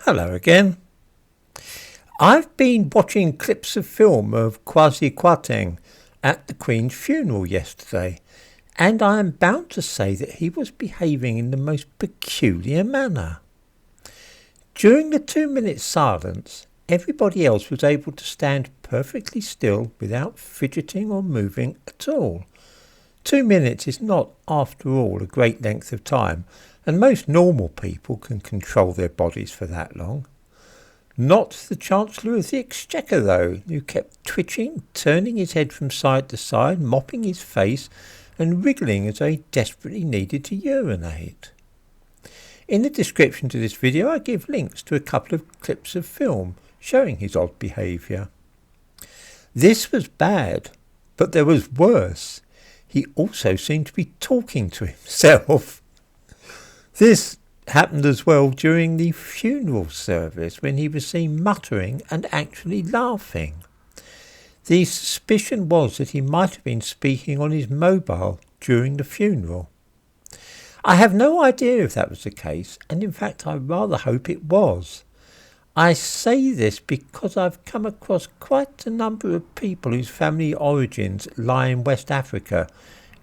Hello again. I've been watching clips of film of Kwasi Kwarteng at the Queen's funeral yesterday, and I am bound to say that he was behaving in the most peculiar manner. During the 2-minute silence, everybody else was able to stand perfectly still without fidgeting or moving at all. 2 minutes is not, after all, a great length of time, and most normal people can control their bodies for that long. Not the Chancellor of the Exchequer, though, who kept twitching, turning his head from side to side, mopping his face, and wriggling as though he desperately needed to urinate. In the description to this video, I give links to a couple of clips of film showing his odd behaviour. This was bad, but there was worse. He also seemed to be talking to himself. This happened as well during the funeral service, when he was seen muttering and actually laughing. The suspicion was that he might have been speaking on his mobile during the funeral. I have no idea if that was the case, and in fact I rather hope it was. I say this because I've come across quite a number of people whose family origins lie in West Africa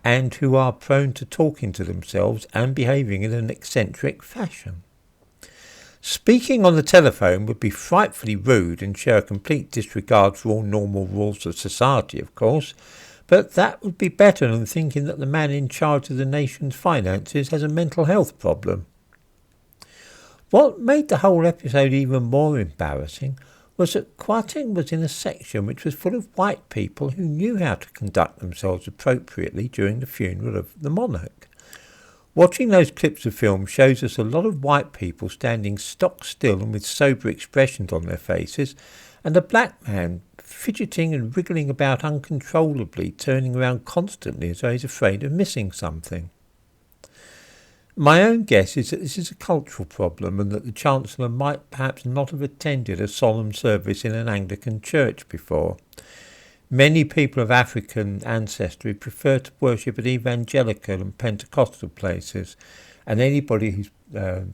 and who are prone to talking to themselves and behaving in an eccentric fashion. Speaking on the telephone would be frightfully rude and show a complete disregard for all normal rules of society, of course, but that would be better than thinking that the man in charge of the nation's finances has a mental health problem. What made the whole episode even more embarrassing was that Kwarteng was in a section which was full of white people who knew how to conduct themselves appropriately during the funeral of the monarch. Watching those clips of film shows us a lot of white people standing stock still and with sober expressions on their faces, and a black man fidgeting and wriggling about uncontrollably, turning around constantly as though he's afraid of missing something. My own guess is that this is a cultural problem, and that the Chancellor might perhaps not have attended a solemn service in an Anglican church before. Many people of African ancestry prefer to worship at evangelical and Pentecostal places, and anybody who's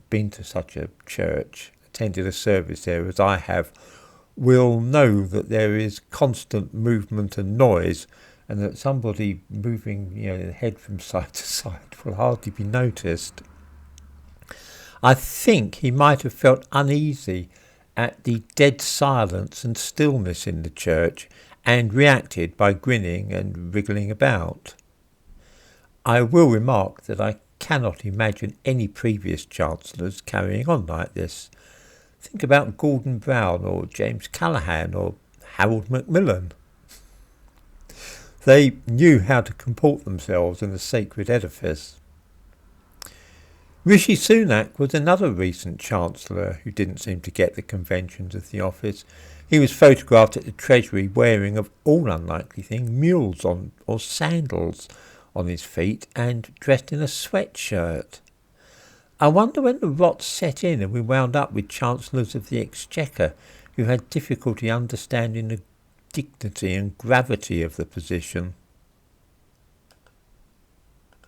been to such a church, attended a service there as I have, will know that there is constant movement and noise, and that somebody moving the head from side to side will hardly be noticed. I think he might have felt uneasy at the dead silence and stillness in the church, and reacted by grinning and wriggling about. I will remark that I cannot imagine any previous Chancellors carrying on like this. Think about Gordon Brown or James Callaghan or Harold Macmillan. They knew how to comport themselves in a sacred edifice. Rishi Sunak was another recent Chancellor who didn't seem to get the conventions of the office. He was photographed at the Treasury wearing, of all unlikely things, mules or sandals on his feet and dressed in a sweatshirt. I wonder when the rot set in and we wound up with Chancellors of the Exchequer who had difficulty understanding the dignity and gravity of the position.